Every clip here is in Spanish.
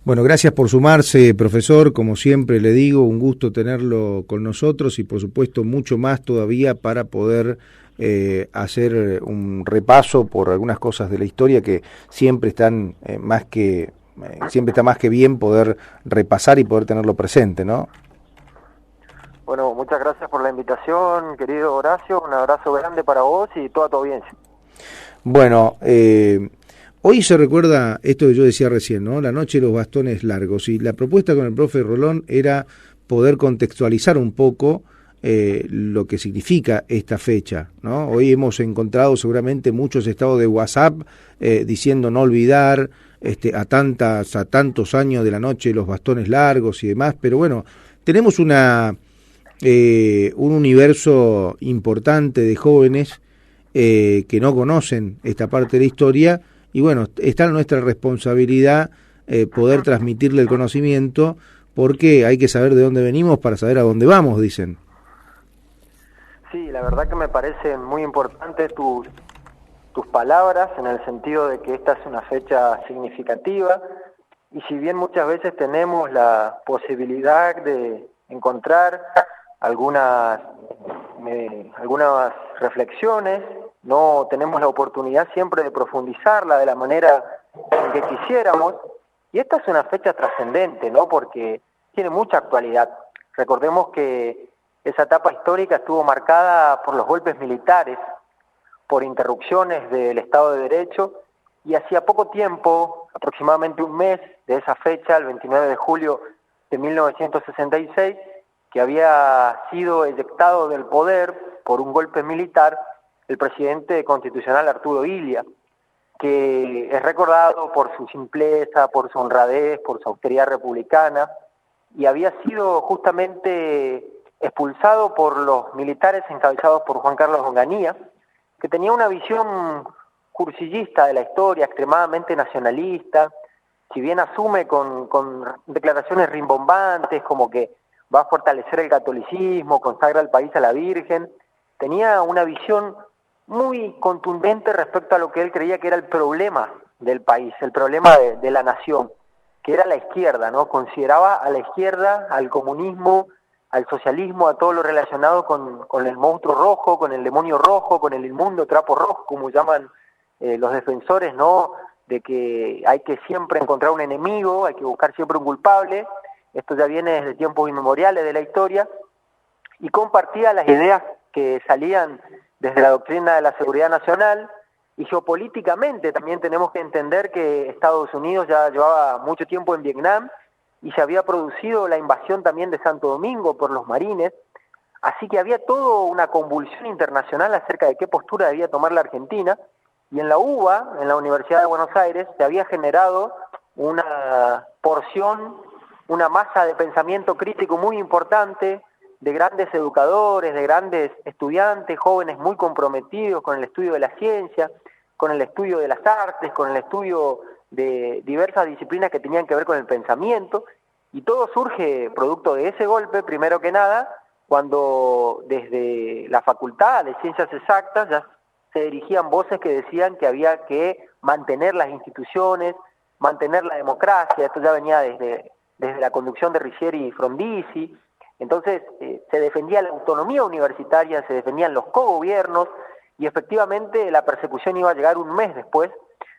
Bueno, gracias por sumarse, profesor. Como siempre le digo, un gusto tenerlo con nosotros y por supuesto mucho más todavía para poder hacer un repaso por algunas cosas de la historia que siempre están siempre está más que bien poder repasar y poder tenerlo presente, ¿no? Bueno, muchas gracias por la invitación, querido Horacio. Un abrazo grande para vos y toda tu audiencia. Bueno, hoy se recuerda esto que yo decía recién, ¿no? La noche de los bastones largos. Y la propuesta con el profe Rolón era poder contextualizar un poco lo que significa esta fecha, ¿no? Hoy hemos encontrado seguramente muchos estados de WhatsApp diciendo no olvidar a tantos años de la noche de los bastones largos y demás, pero bueno, tenemos un universo importante de jóvenes que no conocen esta parte de la historia y bueno, está en nuestra responsabilidad poder transmitirle el conocimiento porque hay que saber de dónde venimos para saber a dónde vamos, dicen. Sí, la verdad que me parecen muy importantes tus palabras en el sentido de que esta es una fecha significativa y si bien muchas veces tenemos la posibilidad de encontrar algunas reflexiones, no tenemos la oportunidad siempre de profundizarla de la manera en que quisiéramos, y esta es una fecha trascendente, ¿no? Porque tiene mucha actualidad. Recordemos que esa etapa histórica estuvo marcada por los golpes militares, por interrupciones del Estado de Derecho, y hacía poco tiempo, aproximadamente un mes de esa fecha, el 29 de julio de 1966, que había sido eyectado del poder por un golpe militar el presidente constitucional Arturo Illia, que es recordado por su simpleza, por su honradez, por su austeridad republicana, y había sido justamente expulsado por los militares encabezados por Juan Carlos Onganía, que tenía una visión cursillista de la historia, extremadamente nacionalista, si bien asume con declaraciones rimbombantes como que va a fortalecer el catolicismo, consagra el país a la Virgen, tenía una visión muy contundente respecto a lo que él creía que era el problema del país, el problema de la nación, que era la izquierda, ¿no? Consideraba a la izquierda, al comunismo, al socialismo, a todo lo relacionado con el monstruo rojo, con el demonio rojo, con el inmundo trapo rojo, como llaman los defensores, ¿no? De que hay que siempre encontrar un enemigo, hay que buscar siempre un culpable. Esto ya viene desde tiempos inmemoriales de la historia, y compartía las ideas que salían desde la doctrina de la seguridad nacional, y geopolíticamente también tenemos que entender que Estados Unidos ya llevaba mucho tiempo en Vietnam, y se había producido la invasión también de Santo Domingo por los marines, así que había toda una convulsión internacional acerca de qué postura debía tomar la Argentina, y en la UBA, en la Universidad de Buenos Aires, se había generado una porción, una masa de pensamiento crítico muy importante, de grandes educadores, de grandes estudiantes, jóvenes muy comprometidos con el estudio de la ciencia, con el estudio de las artes, con el estudio de diversas disciplinas que tenían que ver con el pensamiento, y todo surge producto de ese golpe, primero que nada, cuando desde la Facultad de Ciencias Exactas ya se dirigían voces que decían que había que mantener las instituciones, mantener la democracia. Esto ya venía desde la conducción de Riccieri y Frondizi. Entonces se defendía la autonomía universitaria, se defendían los cogobiernos, y efectivamente la persecución iba a llegar un mes después,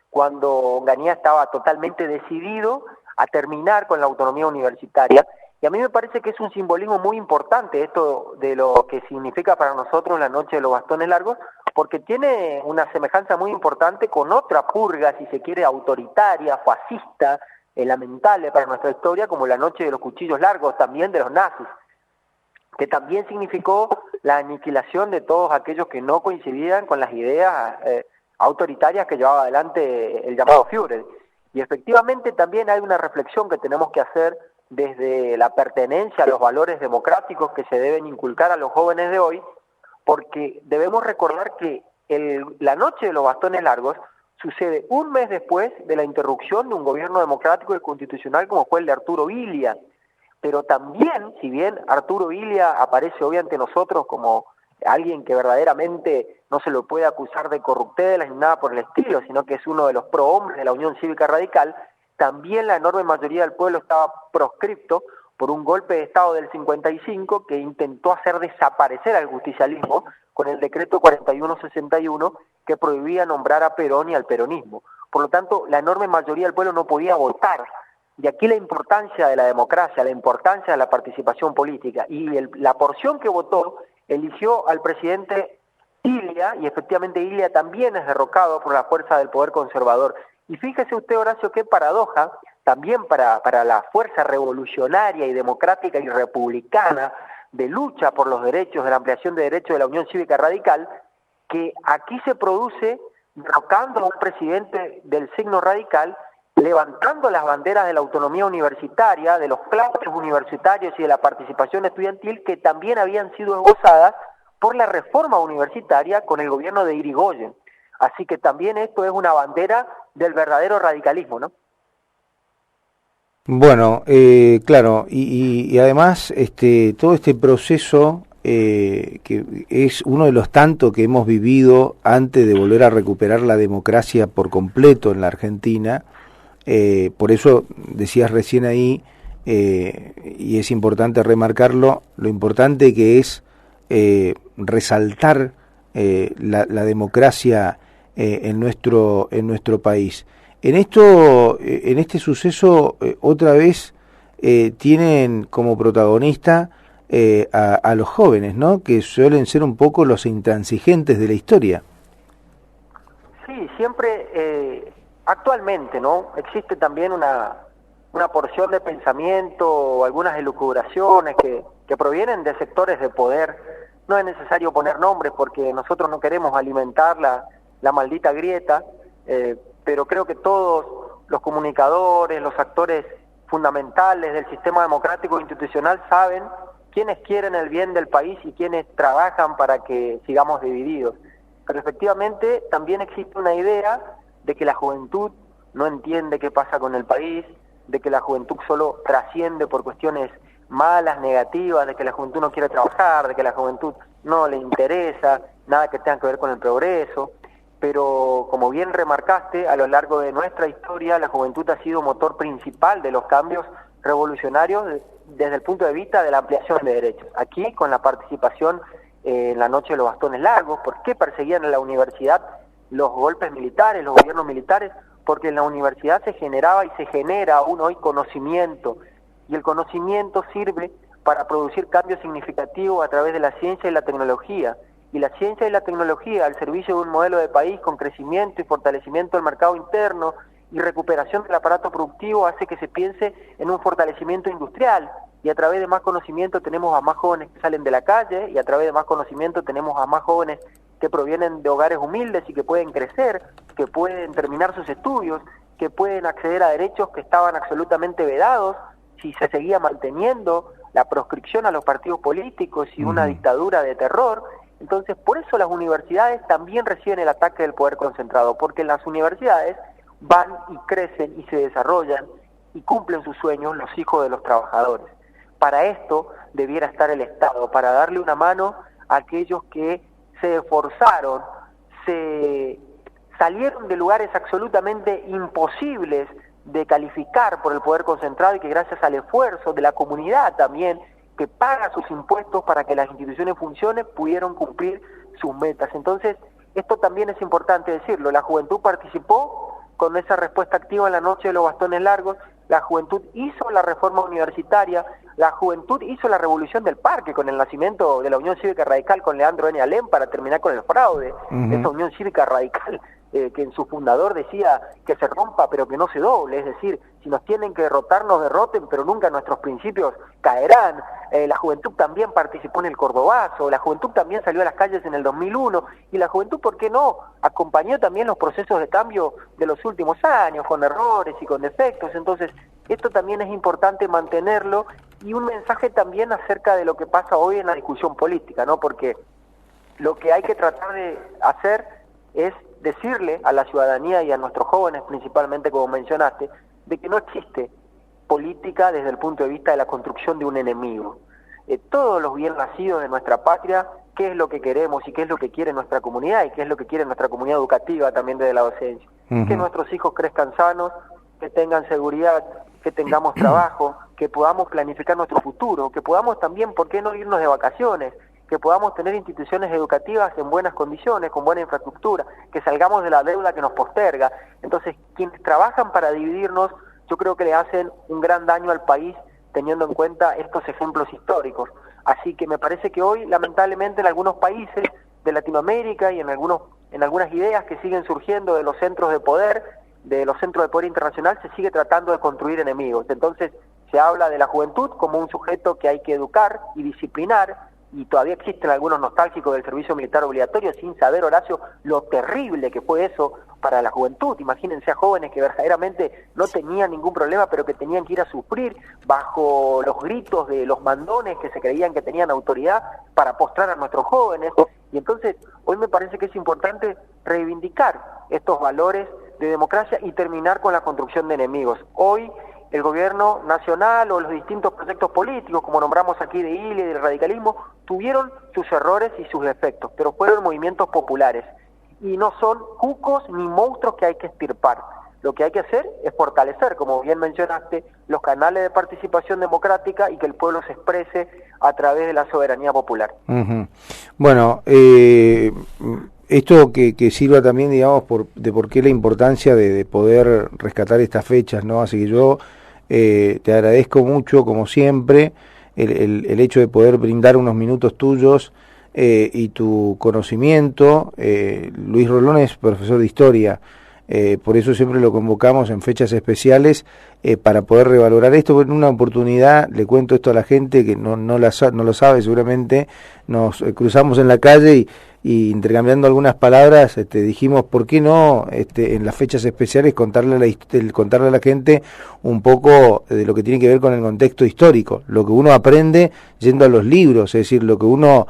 cuando Onganía estaba totalmente decidido a terminar con la autonomía universitaria. Y a mí me parece que es un simbolismo muy importante esto de lo que significa para nosotros la noche de los bastones largos, porque tiene una semejanza muy importante con otra purga, si se quiere, autoritaria, fascista, lamentable para nuestra historia, como la noche de los cuchillos largos, también de los nazis, que también significó la aniquilación de todos aquellos que no coincidían con las ideas autoritarias que llevaba adelante el llamado Führer. Y efectivamente también hay una reflexión que tenemos que hacer desde la pertenencia a los valores democráticos que se deben inculcar a los jóvenes de hoy, porque debemos recordar que la noche de los bastones largos sucede un mes después de la interrupción de un gobierno democrático y constitucional como fue el de Arturo Illia. Pero también, si bien Arturo Illia aparece hoy ante nosotros como alguien que verdaderamente no se lo puede acusar de corruptelas ni nada por el estilo, sino que es uno de los prohombres de la Unión Cívica Radical, también la enorme mayoría del pueblo estaba proscripto por un golpe de Estado del 55 que intentó hacer desaparecer al justicialismo con el decreto 4161 que prohibía nombrar a Perón y al peronismo. Por lo tanto, la enorme mayoría del pueblo no podía votar. De aquí la importancia de la democracia, la importancia de la participación política. Y la porción que votó eligió al presidente Ilia, y efectivamente Ilia también es derrocado por la fuerza del poder conservador. Y fíjese usted, Horacio, qué paradoja, también para la fuerza revolucionaria y democrática y republicana de lucha por los derechos, de la ampliación de derechos de la Unión Cívica Radical, que aquí se produce derrocando a un presidente del signo radical, levantando las banderas de la autonomía universitaria, de los claustros universitarios y de la participación estudiantil que también habían sido esbozadas por la reforma universitaria con el gobierno de Irigoyen. Así que también esto es una bandera del verdadero radicalismo, ¿no? Bueno, claro, y además todo este proceso que es uno de los tantos que hemos vivido antes de volver a recuperar la democracia por completo en la Argentina. Por eso decías recién ahí, y es importante remarcarlo, lo importante que es resaltar la democracia en nuestro país. En este suceso, otra vez tienen como protagonista a los jóvenes, ¿no? Que suelen ser un poco los intransigentes de la historia. Sí, siempre, actualmente, ¿no? Existe también una porción de pensamiento o algunas elucubraciones que provienen de sectores de poder. No es necesario poner nombres porque nosotros no queremos alimentar la maldita grieta, pero creo que todos los comunicadores, los actores fundamentales del sistema democrático e institucional saben quiénes quieren el bien del país y quiénes trabajan para que sigamos divididos. Pero efectivamente también existe una idea de que la juventud no entiende qué pasa con el país, de que la juventud solo trasciende por cuestiones malas, negativas, de que la juventud no quiere trabajar, de que la juventud no le interesa nada que tenga que ver con el progreso. Pero como bien remarcaste, a lo largo de nuestra historia la juventud ha sido motor principal de los cambios revolucionarios desde el punto de vista de la ampliación de derechos. Aquí con la participación en la noche de los bastones largos. ¿Por qué perseguían en la universidad los golpes militares, los gobiernos militares? Porque en la universidad se generaba y se genera aún hoy conocimiento, y el conocimiento sirve para producir cambios significativos a través de la ciencia y la tecnología. Y la ciencia y la tecnología al servicio de un modelo de país con crecimiento y fortalecimiento del mercado interno y recuperación del aparato productivo hace que se piense en un fortalecimiento industrial, y a través de más conocimiento tenemos a más jóvenes que salen de la calle, y a través de más conocimiento tenemos a más jóvenes que provienen de hogares humildes y que pueden crecer, que pueden terminar sus estudios, que pueden acceder a derechos que estaban absolutamente vedados si se seguía manteniendo la proscripción a los partidos políticos y una dictadura de terror. Entonces, por eso las universidades también reciben el ataque del poder concentrado, porque en las universidades van y crecen y se desarrollan y cumplen sus sueños los hijos de los trabajadores. Para esto debiera estar el Estado, para darle una mano a aquellos que se esforzaron, se salieron de lugares absolutamente imposibles de calificar por el poder concentrado, y que gracias al esfuerzo de la comunidad también, que paga sus impuestos para que las instituciones funcionen, pudieron cumplir sus metas. Entonces, esto también es importante decirlo, la juventud participó con esa respuesta activa en la noche de los bastones largos, la juventud hizo la reforma universitaria, la juventud hizo la revolución del parque con el nacimiento de la Unión Cívica Radical con Leandro N. Alem para terminar con el fraude, esa Unión Cívica Radical que en su fundador decía que se rompa pero que no se doble, es decir, si nos tienen que derrotar, nos derroten, pero nunca nuestros principios caerán. La juventud también participó en el Cordobazo, la juventud también salió a las calles en el 2001, y la juventud, ¿por qué no?, acompañó también los procesos de cambio de los últimos años, con errores y con defectos. Entonces, esto también es importante mantenerlo, y un mensaje también acerca de lo que pasa hoy en la discusión política, ¿no?, porque lo que hay que tratar de hacer es decirle a la ciudadanía y a nuestros jóvenes, principalmente como mencionaste, de que no existe política desde el punto de vista de la construcción de un enemigo. Todos los bien nacidos de nuestra patria, qué es lo que queremos y qué es lo que quiere nuestra comunidad y qué es lo que quiere nuestra comunidad educativa también desde la docencia. Que nuestros hijos crezcan sanos, que tengan seguridad, que tengamos trabajo, que podamos planificar nuestro futuro, que podamos también, ¿por qué no irnos de vacaciones? Que podamos tener instituciones educativas en buenas condiciones, con buena infraestructura, que salgamos de la deuda que nos posterga. Entonces, quienes trabajan para dividirnos, yo creo que le hacen un gran daño al país, teniendo en cuenta estos ejemplos históricos. Así que me parece que hoy, lamentablemente, en algunos países de Latinoamérica y en algunas ideas que siguen surgiendo de los centros de poder internacional, se sigue tratando de construir enemigos. Entonces, se habla de la juventud como un sujeto que hay que educar y disciplinar, y todavía existen algunos nostálgicos del servicio militar obligatorio sin saber, Horacio, lo terrible que fue eso para la juventud. Imagínense a jóvenes que verdaderamente no tenían ningún problema, pero que tenían que ir a sufrir bajo los gritos de los mandones que se creían que tenían autoridad para postrar a nuestros jóvenes. Y entonces, hoy me parece que es importante reivindicar estos valores de democracia y terminar con la construcción de enemigos. Hoy, el gobierno nacional o los distintos proyectos políticos, como nombramos aquí de ILE, del radicalismo, tuvieron sus errores y sus defectos, pero fueron movimientos populares y no son cucos ni monstruos que hay que extirpar. Lo que hay que hacer es fortalecer, como bien mencionaste, los canales de participación democrática y que el pueblo se exprese a través de la soberanía popular. Bueno, esto que sirva también, digamos, de por qué la importancia de poder rescatar estas fechas, ¿no? Así que yo te agradezco mucho, como siempre, el hecho de poder brindar unos minutos tuyos y tu conocimiento. Luis Rolón es profesor de Historia, por eso siempre lo convocamos en fechas especiales para poder revalorar esto. En una oportunidad, le cuento esto a la gente que no lo sabe seguramente, nos cruzamos en la calle y intercambiando algunas palabras dijimos, ¿por qué no en las fechas especiales contarle a la gente un poco de lo que tiene que ver con el contexto histórico, lo que uno aprende yendo a los libros, es decir, lo que uno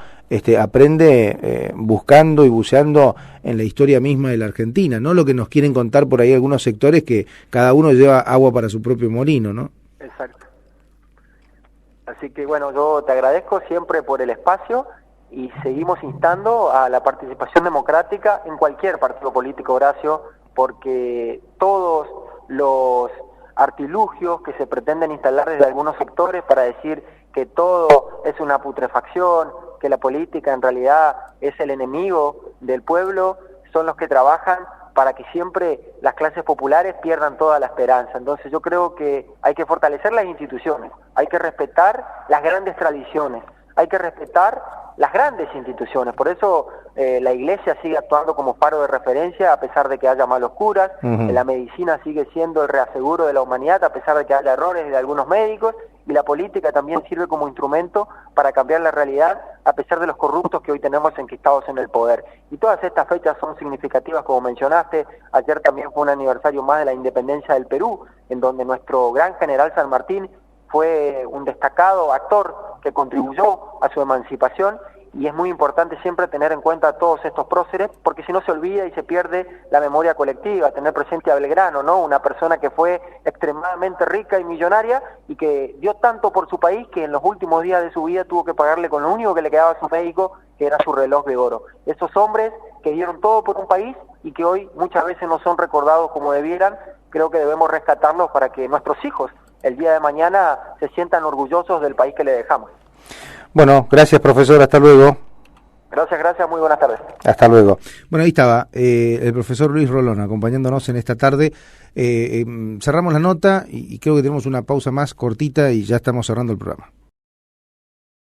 aprende buscando y buceando en la historia misma de la Argentina, no lo que nos quieren contar por ahí algunos sectores que cada uno lleva agua para su propio molino, ¿no? Exacto. Así que bueno, yo te agradezco siempre por el espacio y seguimos instando a la participación democrática en cualquier partido político, Horacio, porque todos los artilugios que se pretenden instalar desde algunos sectores para decir que todo es una putrefacción, que la política en realidad es el enemigo del pueblo, son los que trabajan para que siempre las clases populares pierdan toda la esperanza. Entonces yo creo que hay que fortalecer las instituciones, hay que respetar las grandes tradiciones, hay que respetar las grandes instituciones. Por eso la Iglesia sigue actuando como faro de referencia a pesar de que haya malos curas, la medicina sigue siendo el reaseguro de la humanidad a pesar de que haya errores de algunos médicos, y la política también sirve como instrumento para cambiar la realidad a pesar de los corruptos que hoy tenemos enquistados en el poder. Y todas estas fechas son significativas, como mencionaste. Ayer también fue un aniversario más de la independencia del Perú, en donde nuestro gran general San Martín fue un destacado actor que contribuyó a su emancipación, y es muy importante siempre tener en cuenta a todos estos próceres, porque si no se olvida y se pierde la memoria colectiva. Tener presente a Belgrano, ¿no? Una persona que fue extremadamente rica y millonaria y que dio tanto por su país que en los últimos días de su vida tuvo que pagarle con lo único que le quedaba a su médico, que era su reloj de oro. Esos hombres que dieron todo por un país y que hoy muchas veces no son recordados como debieran, creo que debemos rescatarlos para que nuestros hijos el día de mañana se sientan orgullosos del país que le dejamos. Bueno, gracias profesor, hasta luego. Gracias, muy buenas tardes. Hasta luego. Bueno, ahí estaba el profesor Luis Rolón acompañándonos en esta tarde. Cerramos la nota y creo que tenemos una pausa más cortita y ya estamos cerrando el programa.